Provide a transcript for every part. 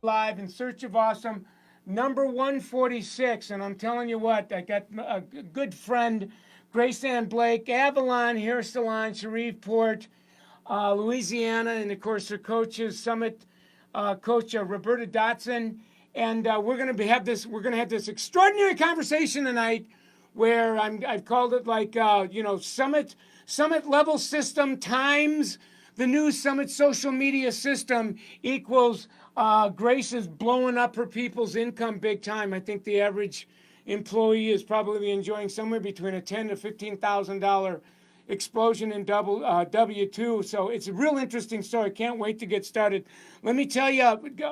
Live in Search of Awesome, number 146. And I'm telling you what, I got a good friend, Grace Ann Blake, Avalon Hair Salon, Shreveport, Louisiana, and of course her coach is Summit coach Roberta Dotson. And we're going to have this extraordinary conversation tonight where I've called it like Summit level system times the new Summit social media system equals Grace is blowing up her people's income big time. I think the average employee is probably enjoying somewhere between a $10,000 to $15,000 explosion in W2. So it's a real interesting story. Can't wait to get started. Let me tell you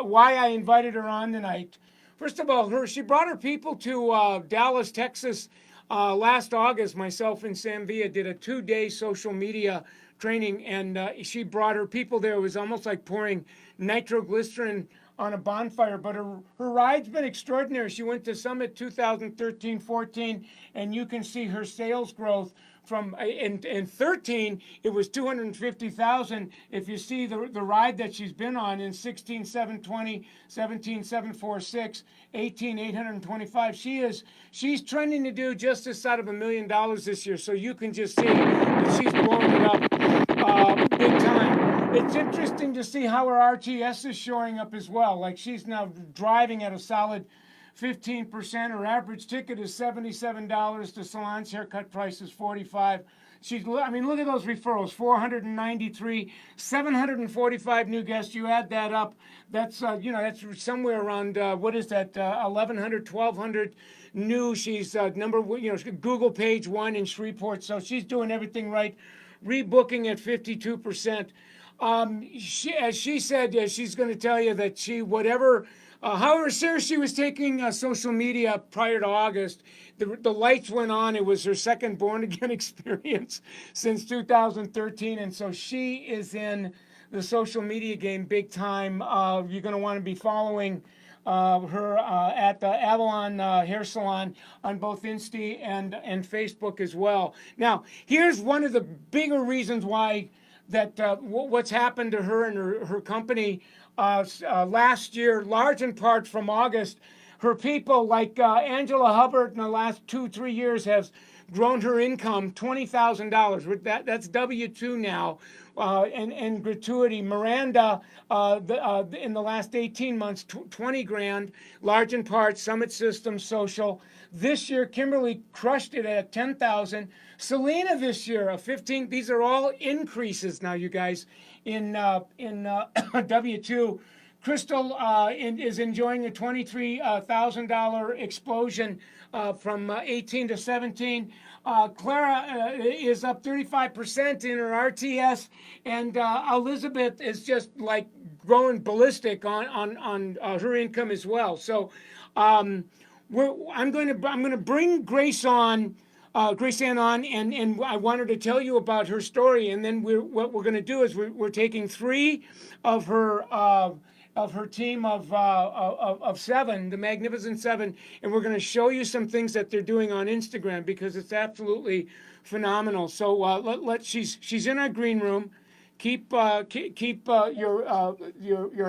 why I invited her on tonight. First of all, she brought her people to Dallas, Texas last August. Myself and Sam Villa did a 2-day social media training, and she brought her people there. It was almost like pouring nitroglycerin on a bonfire, but her ride's been extraordinary. She went to Summit 2013-14, and you can see her sales growth from in 13 it was 250,000. If you see the ride that she's been on in 16 720, 17 746, 18 825, she's trending to do just this side of $1 million this year. So you can just see that she's blowing it up big time. It's interesting to see how her RTS is showing up as well. Like she's now driving at a solid 15%. Her average ticket is $77. The salon's haircut price is $45. I mean, look at those referrals: 493, 745 new guests. You add that up, that's that's somewhere around what is that? 1,100, 1,200 new. She's Google page 1 in Shreveport, so she's doing everything right. Rebooking at 52%. As she said, she's going to tell you that however serious she was taking social media prior to August, the lights went on. It was her second born again experience since 2013, and so she is in the social media game big time. You're going to want to be following her at the Avalon Hair Salon on both Insta and Facebook as well. Now, here's one of the bigger reasons why what's happened to her and her company last year, large in part from August. Her people, like Angela Hubbard, in the last 2-3 years, has grown her income $20,000. That's W2 now, and gratuity. Miranda, in the last 18 months, 20 grand, large in part Summit Systems Social. This year, Kimberly crushed it at 10,000. Selena this year, a 15. These are all increases now, you guys, in W2. Crystal is enjoying a $23,000 explosion from 18 to 17. Clara is up 35% in her RTS, and Elizabeth is just like growing ballistic on her income as well. So I'm going to bring Grace on. Grace Ann on, and I wanted to tell you about her story, and then what we're going to do is we're taking 3 of her team of 7, the Magnificent 7, and we're going to show you some things that they're doing on Instagram because it's absolutely phenomenal. So she's in our green room. Keep your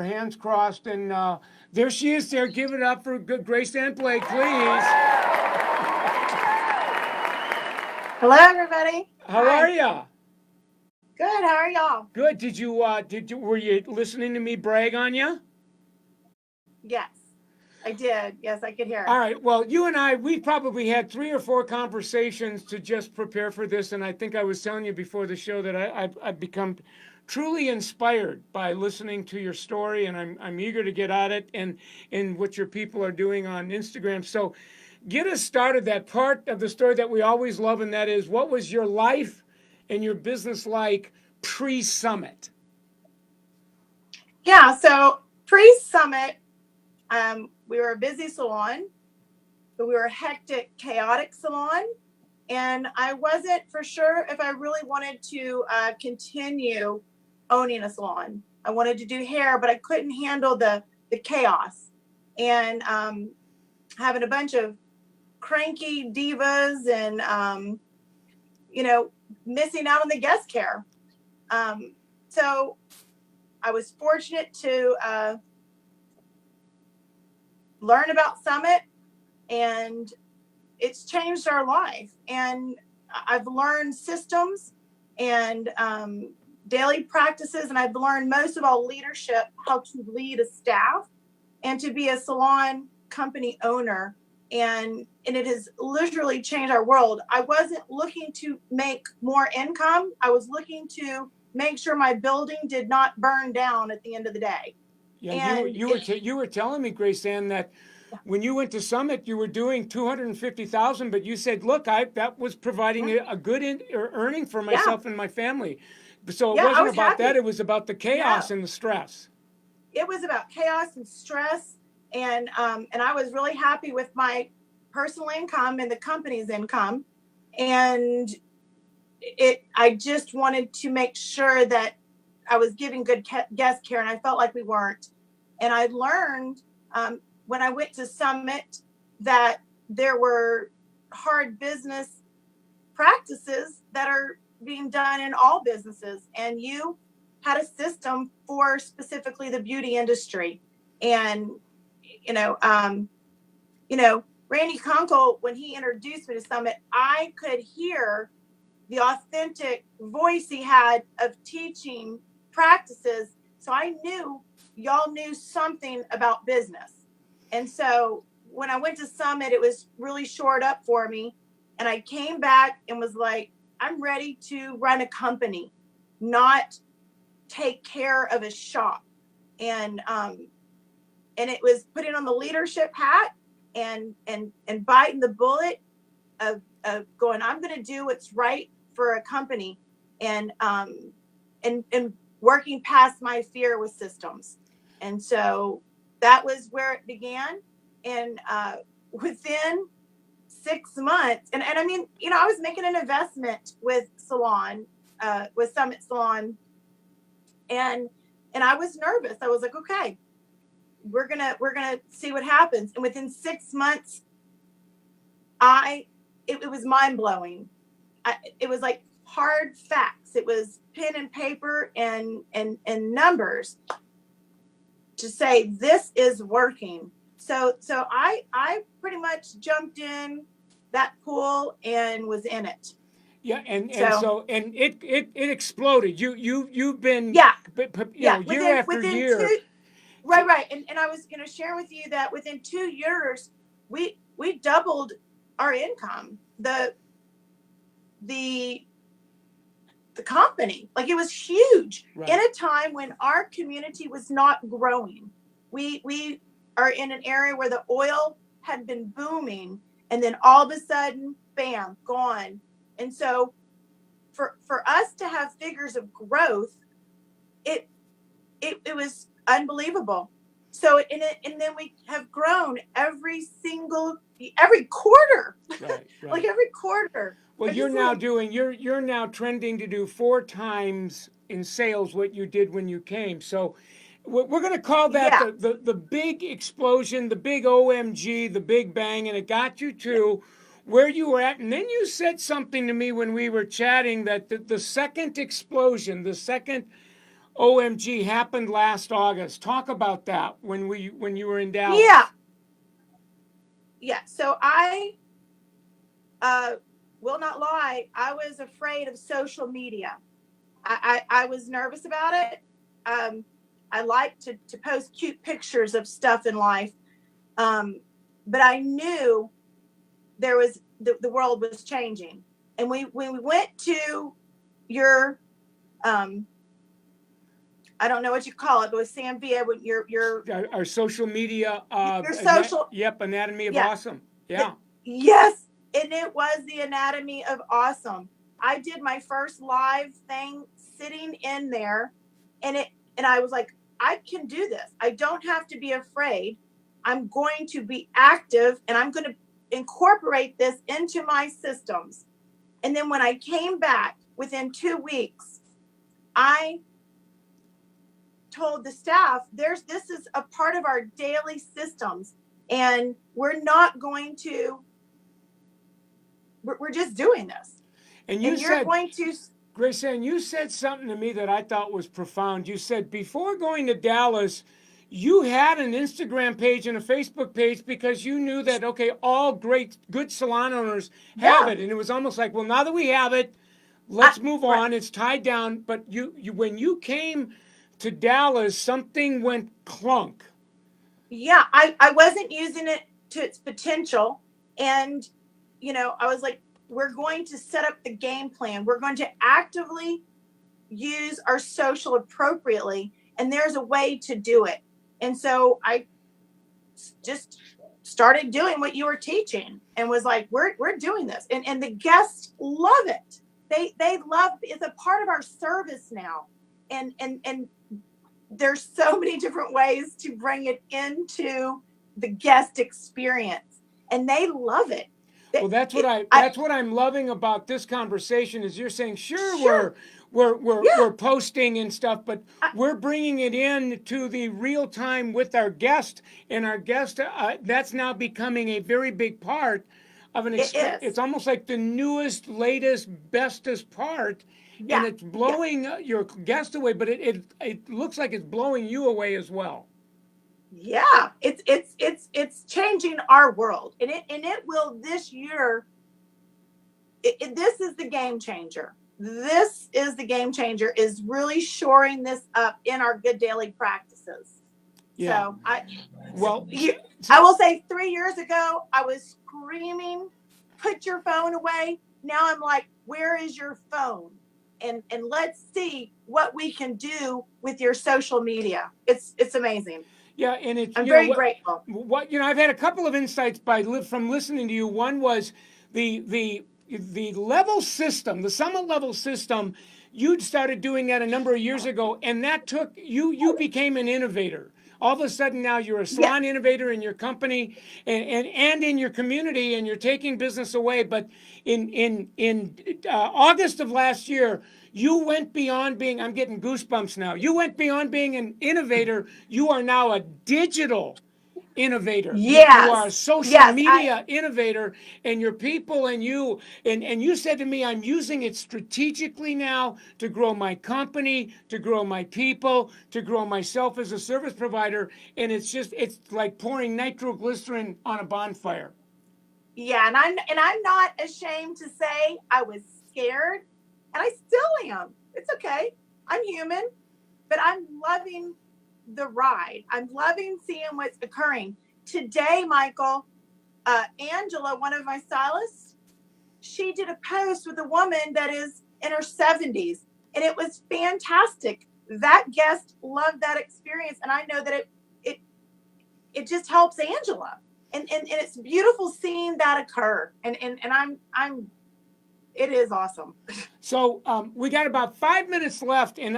hands crossed, and there she is. There, give it up for Grace Ann Blake, please. Hello, everybody. How are you? Good. How are y'all? Good. Were you listening to me brag on you? Yes, I did. Yes, I could hear. All right. Well, you and we probably had 3 or 4 conversations to just prepare for this, and I think I was telling you before the show that I've become truly inspired by listening to your story, and I'm eager to get at it and what your people are doing on Instagram. So, get us started. That part of the story that we always love, and that is, what was your life and your business like pre-Summit? Yeah, so pre-Summit, we were a busy salon, but we were a hectic, chaotic salon, and I wasn't for sure if I really wanted to continue owning a salon. I wanted to do hair, but I couldn't handle the chaos and having a bunch of cranky divas and missing out on the guest care. So I was fortunate to learn about Summit, and it's changed our life. And I've learned systems and daily practices, and I've learned most of all leadership, how to lead a staff and to be a salon company owner. And it has literally changed our world. I wasn't looking to make more income. I was looking to make sure my building did not burn down at the end of the day. Yeah, And you were telling me, Grace Ann, that when you went to Summit, you were doing 250,000, but you said, "Look, I that was providing yeah, a good earning for yeah, myself and my family." So it yeah, I wasn't was about that; happy. it was about the chaos No, and the stress. it was about chaos and stress. And I was really happy with my personal income and the company's income. And I just wanted to make sure that I was giving good guest care, and I felt like we weren't. And I learned when I went to Summit that there were hard business practices that are being done in all businesses, and you had a system for specifically the beauty industry. And you know, um, Randy Kunkel, when he introduced me to Summit, I could hear the authentic voice he had of teaching practices. So I knew y'all knew something about business. And so when I went to Summit, it was really shored up for me. And I came back and was like, I'm ready to run a company, not take care of a shop. And it was putting on the leadership hat and biting the bullet of going, I'm going to do what's right for a company, and working past my fear with systems. And so that was where it began. And within 6 months, and I mean, I was making an investment with Salon, with Summit Salon, and I was nervous. I was like, okay, we're gonna see what happens. And within 6 months, it was mind blowing. It was like hard facts. It was pen and paper and numbers to say this is working. So I pretty much jumped in that pool and was in it. Yeah, So and it exploded. You've been, yeah, yeah. year Within after within year. two right. And I was gonna share with you that within 2 years we doubled our income. The the company. Like, it was huge Right. in a time when our community was not growing. We are in an area where the oil had been booming, and then all of a sudden, bam, gone. And so for us to have figures of growth, it it was unbelievable. So and then we have grown every quarter, Right, like right. every quarter. Well, I just want to you're now trending to do 4 times in sales what you did when you came. So we're going to call that yeah, the big explosion, the big OMG, the big bang, and it got you yeah. to where you were at. And then you said something to me when we were chatting that the second explosion, the second OMG happened last August. Talk about that when you were in Yeah, Dallas. yeah. So I uh, will not lie. I was afraid of social media. I was nervous about it. Um, I like to post cute pictures of stuff in life, um, but I knew there was the world was changing. And when we went to your um, I don't know what you call it, but with Sam Via, when Our social media, your social, yep, Anatomy of yeah, Awesome. the, Yeah. yes, and it was the Anatomy of Awesome. I did my first live thing sitting in there, and I was like, I can do this. I don't have to be afraid. I'm going to be active, and I'm going to incorporate this into my systems. And then when I came back within 2 weeks, I told the staff, this is a part of our daily systems, and we're not going to we're just doing this, And you and you're said, going to Grace Ann, you said something to me that I thought was profound. You said before going to Dallas, you had an Instagram page and a Facebook page because you knew that, okay, all great, good salon owners have Yeah. it. And it was almost like, well, now that we have it, I, let's move right. on. It's tied down. But you when you came to Dallas, something went clunk. Yeah, I wasn't using it to its potential. And, I was like, we're going to set up the game plan. We're going to actively use our social appropriately. And there's a way to do it. And so I just started doing what you were teaching and was like, we're doing this. And the guests love it. They love it's a part of our service now. And there's so many different ways to bring it into the guest experience, and they love it. Well, that's what I'm loving about this conversation is you're saying, sure, Sure. we're Yeah. posting and stuff, but I, we're bringing it in to the real time with our guest, and our guest that's now becoming a very big part of an it experience. is. It's almost like the newest, latest, bestest part, and Yeah. it's Yeah. blowing your guest away, but it looks like it's blowing you away as well. Yeah. It's changing our world, and it will this year. This is the game changer. This is the game changer. Is really shoring this up in our good daily practices. Yeah. So Well, I will say 3 years ago, I was screaming, put your phone away. Now I'm like, where is your phone? And let's see what we can do with your social media. It's amazing. yeah, and it's I'm very grateful. I've had a couple of insights from listening to you. One was the level system, the summit level system. You'd started doing that a number of years ago, and that took you became an innovator. All of a sudden now you're a Yeah. salon innovator in your company and in your community, and you're taking business away. But in August of last year, you went beyond being, I'm getting goosebumps now. You went beyond being an innovator. You are now a digital innovator. You are a Yes. social Yes. media innovator, and your people and you said to me, I'm using it strategically now to grow my company, to grow my people, to grow myself as a service provider. And it's like pouring nitroglycerin on a bonfire. Yeah, and I'm not ashamed to say I was scared, and I still am. It's okay. I'm human, but I'm loving the ride. I'm loving seeing what's occurring. Today, Michael, Angela, one of my stylists, she did a post with a woman that is in her 70s, and it was fantastic. That guest loved that experience, and I know that it just helps Angela. And it's beautiful seeing that occur. And I'm it is awesome. So we got about 5 minutes left, and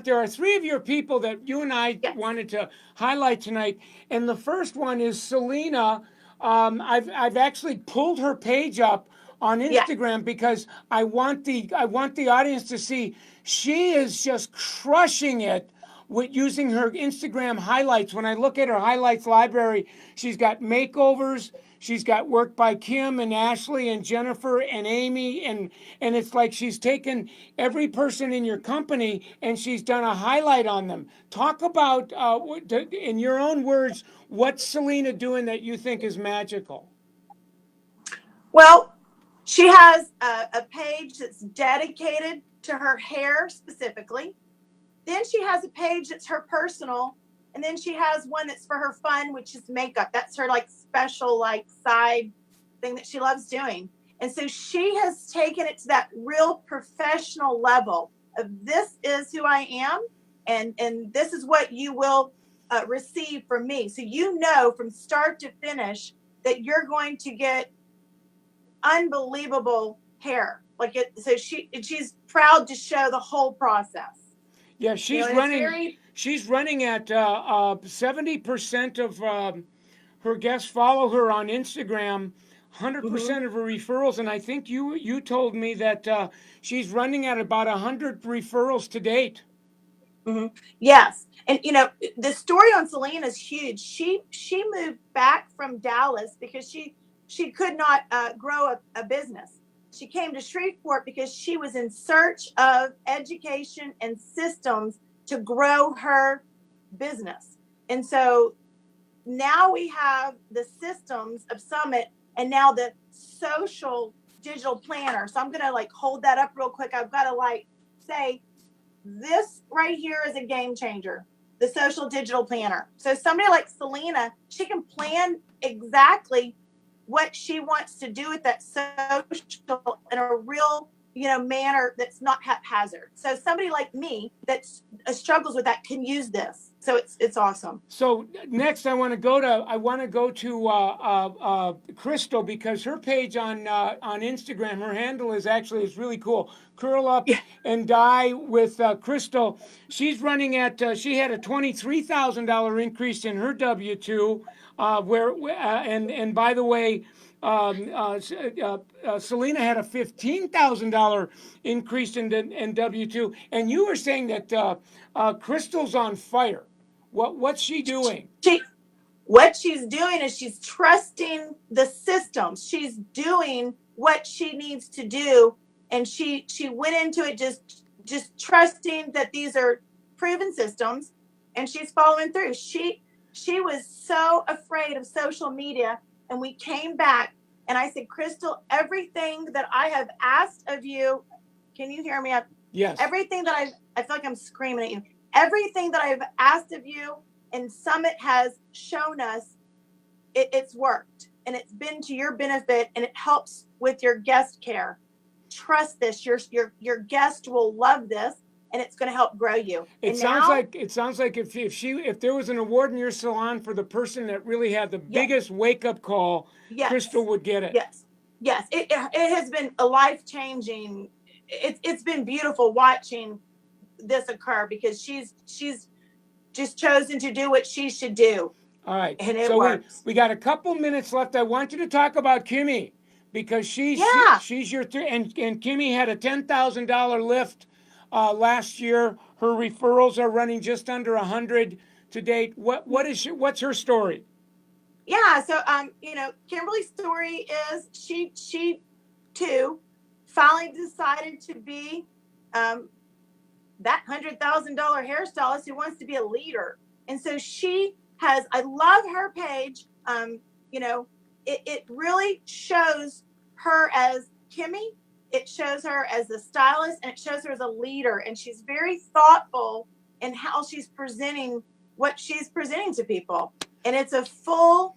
there are three of your people that you and I Yes. wanted to highlight tonight, and the first one is Selena. I've actually pulled her page up on Yeah. Instagram because I want the audience to see she is just crushing it with using her Instagram highlights. When I look at her highlights library, she's got makeovers. She's got work by Kim and Ashley and Jennifer and Amy, and it's like she's taken every person in your company and she's done a highlight on them. Talk about, in your own words, what's Selena doing that you think is magical? Well, she has a page that's dedicated to her hair specifically. Then she has a page that's her personal, and then she has one that's for her fun, which is makeup. That's her like special like side thing that she loves doing. And so she has taken it to that real professional level of this is who I am, and this is what you will receive from me. So you know from start to finish that you're going to get unbelievable hair. Like it, so she's proud to show the whole process. Yeah, Very, she's running at 70% of her guests follow her on Instagram. 100% of her referrals, and I think you told me that she's running at about 100 referrals to date. yes. And the story on Selena is huge. She moved back from Dallas because she could not grow a business. She came to Shreveport because she was in search of education and systems to grow her business. And so now we have the systems of Summit and now the social digital planner. So I'm going to like hold that up real quick. I've got to like say this right here is a game changer, the social digital planner. So somebody like Selena, she can plan exactly what she wants to do with that social in a real, manner that's not haphazard. So somebody like me that struggles with that can use this. So it's awesome. So next, I want to go to Crystal, because her page on Instagram, her handle is really cool. Curl up Yeah. and die with Crystal. She's running at she had a $23,000 increase in her W-2, and by the way. Selena had a $15,000 increase in W-2, and you were saying that Crystal's on fire. What's she doing? What she's doing is she's trusting the systems. She's doing what she needs to do, and she went into it just trusting that these are proven systems, and she's following through. She was so afraid of social media, and we came back, and I said, Crystal, everything that I have asked of you, can you hear me? Yes. Everything that I feel like I'm screaming at you. Everything that I've asked of you and Summit has shown us it's worked, and it's been to your benefit, and it helps with your guest care. Trust this. Your guest will love this, and it's going to help grow you. It sounds like if there was an award in your salon for the person that really had the biggest wake up call, yes. Crystal would get it. Yes. It has been a life changing. It's been beautiful watching this occur, because she's just chosen to do what she should do. All right. And it works. We got a couple minutes left. I want you to talk about Kimmy, because she's your and Kimmy had a $10,000 lift last year. Her referrals are running just under 100 to date. What's her story? Yeah, so Kimberly's story is she too finally decided to be that $100,000 hairstylist who wants to be a leader. And so I love her page. It really shows her as Kimmy. It shows her as a stylist, and it shows her as a leader. And she's very thoughtful in how she's presenting what she's presenting to people. And it's a full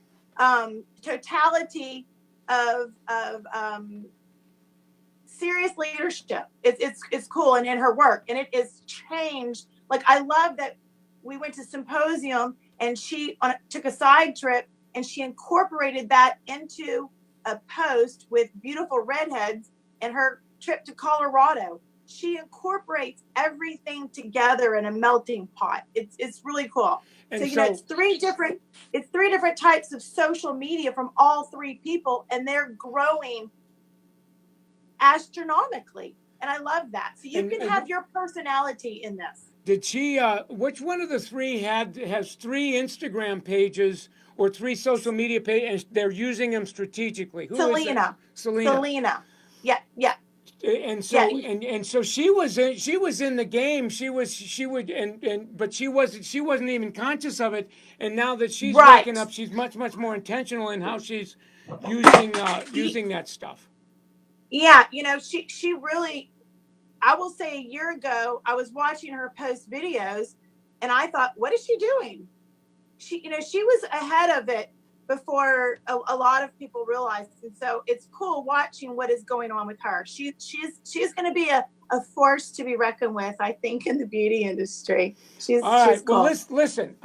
totality of serious leadership. It's cool, and in her work, and it is changed. Like, I love that we went to symposium, and she took a side trip, and she incorporated that into a post with beautiful redheads and her trip to Colorado. She incorporates everything together in a melting pot. It's really cool. And so it's three different types of social media from all three people, and they're growing astronomically. And I love that. So you can have your personality in this. Did she? Which one of the three has 3 Instagram pages or 3 social media pages, and they're using them strategically? Who Selena. Is it? Selena. Yeah. And so and so she was in the game. But she wasn't even conscious of it. And now that she's waking up, she's much more intentional in how she's using that stuff. Yeah, she really. I will say a year ago, I was watching her post videos, and I thought, what is she doing? She was ahead of it before a lot of people realized. And so it's cool watching what is going on with her. She's going to be a force to be reckoned with, I think, in the beauty industry. She's cool. Well, listen,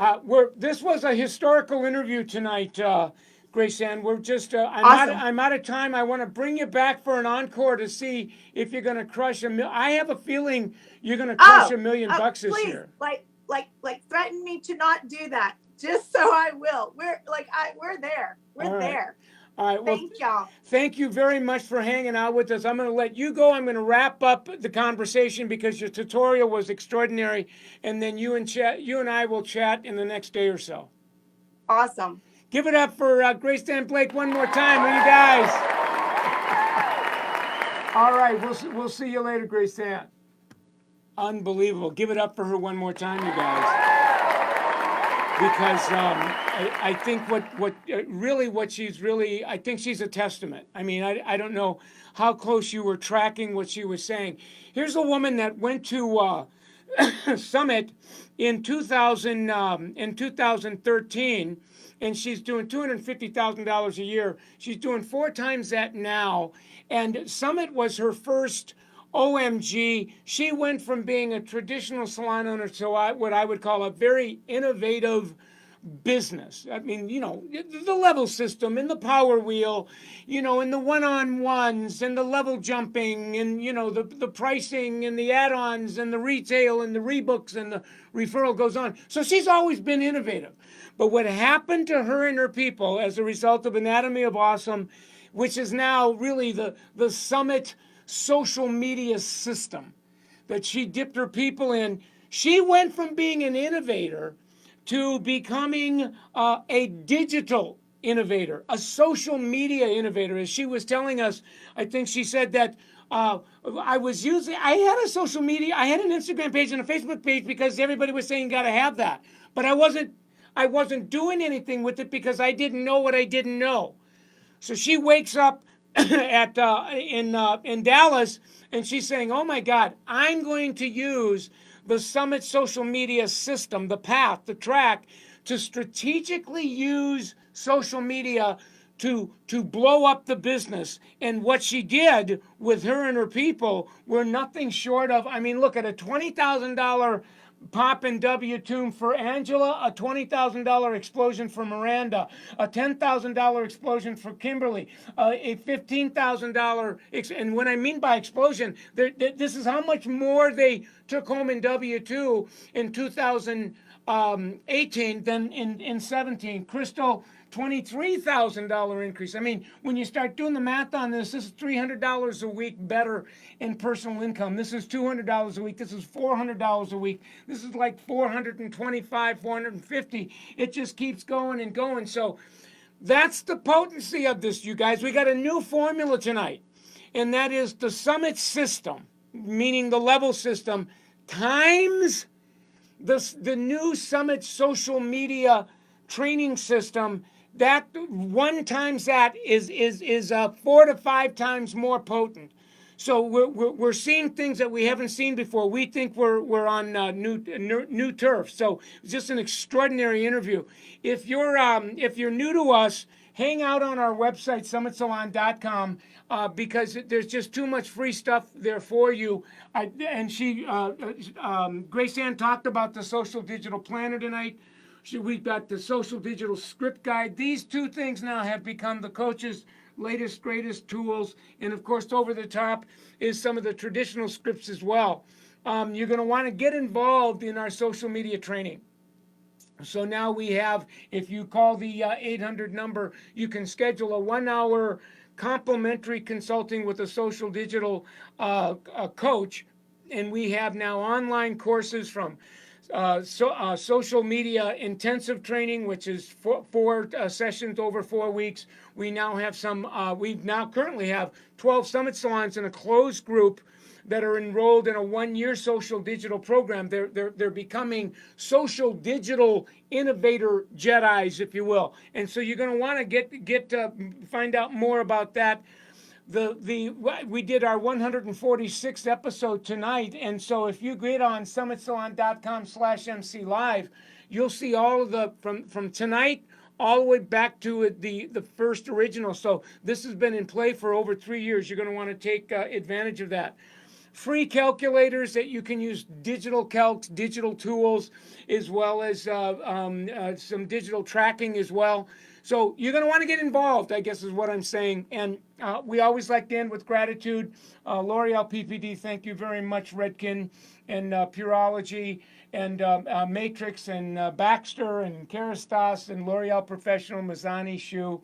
this was a historical interview tonight, Grace Ann. We're just awesome. I'm out of time. I want to bring you back for an encore to see if you're going to crush I have a feeling you're going to crush $1 million this year. Like threaten me to not do that, just so I will. We're there. We're there. All right. Well, thank y'all. Thank you very much for hanging out with us. I'm going to let you go. I'm going to wrap up the conversation because your tutorial was extraordinary, and then you and I will chat in the next day or so. Awesome. Give it up for Grace Ann Blake one more time, will you guys? All right, we'll see you later, Grace Ann. Unbelievable. Give it up for her one more time, you guys. because I think I think she's a testament. I mean, I don't know how close you were tracking what she was saying. Here's a woman that went to Summit in 2013, and she's doing $250,000 a year. She's doing 4 times that now, and Summit was her first OMG. She went from being a traditional salon owner to what I would call a very innovative business. I mean, the level system and the power wheel, and the one-on-ones and the level jumping and, the pricing and the add-ons and the retail and the rebooks and the referral goes on. So she's always been innovative. But what happened to her and her people as a result of Anatomy of Awesome, which is now really the Summit social media system that she dipped her people in, she went from being an innovator to becoming a digital innovator, a social media innovator. As she was telling us, I think she said that I had a social media, I had an Instagram page and a Facebook page because everybody was saying gotta have that, but I wasn't doing anything with it because I didn't know what I didn't know. So she wakes up in Dallas, and she's saying, "Oh my God, I'm going to use the Summit social media system, the path, the track, to strategically use social media to blow up the business." And what she did with her and her people were nothing short of, I mean, look at a $20,000 pop and W for Angela, a $20,000 explosion for Miranda, a $10,000 explosion for Kimberly, a $15,000, and when I mean by explosion, this is how much more they took home in W2 in 2018 than in 17. Crystal, $23,000 increase. I mean, when you start doing the math on this is $300 a week better in personal income. This is $200 a week. This is $400 a week. This is like 425, 450. It just keeps going and going. So that's the potency of this, you guys. We got a new formula tonight, and that is the Summit system, meaning the level system, times the new Summit social media training system. That 1 times that is 4 to 5 times more potent. So we're seeing things that we haven't seen before. We think we're on new turf. So it's just an extraordinary interview. If you're new to us, hang out on our website summitsalon.com because there's just too much free stuff there for you. Grace Ann talked about the social digital planner tonight. We've got the social digital script guide. These 2 things now have become the coach's latest, greatest tools. And of course, over the top is some of the traditional scripts as well. You're going to want to get involved in our social media training. So now we have, if you call the 800 number, you can schedule a 1-hour complimentary consulting with a social digital coach. And we have now online courses from social media intensive training, which is four sessions over 4 weeks. We now have we now currently have 12 Summit salons in a closed group that are enrolled in a 1-year social digital program. They're becoming social digital innovator Jedis, if you will. And so you're going to want to find out more about that. We did our 146th episode tonight, and so if you get on summitsalon.com/MC Live, you'll see all of from tonight all the way back to the first original. So this has been in play for over 3 years. You're going to want to take advantage of that. Free calculators that you can use, digital calcs, digital tools, as well as some digital tracking as well. So you're going to want to get involved, I guess is what I'm saying. And we always like to end with gratitude. L'Oreal PPD, thank you very much. Redken and Purology and Matrix and Baxter and Kerastase and L'Oreal Professional, Mazzani Shoe.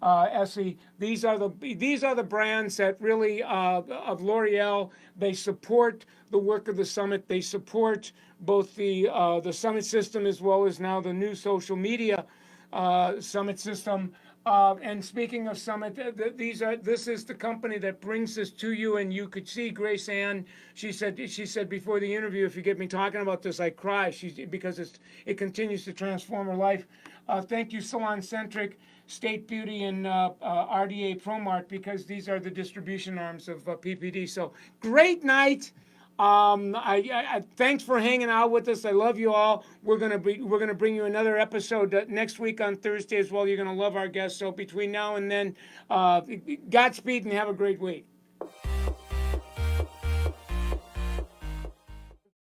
Essie, these are the brands that really of L'Oreal. They support the work of the Summit. They support both the Summit system as well as now the new social media Summit system. And speaking of Summit, this is the company that brings this to you, and you could see Grace Ann. She said before the interview, if you get me talking about this, I cry. Because it continues to transform her life. Thank you, Salon Centric, State Beauty, and RDA ProMart, because these are the distribution arms of PPD. So great night. Thanks for hanging out with us. I love you all. We're gonna bring you another episode next week on Thursday as well. You're gonna love our guests. So between now and then, Godspeed and have a great week.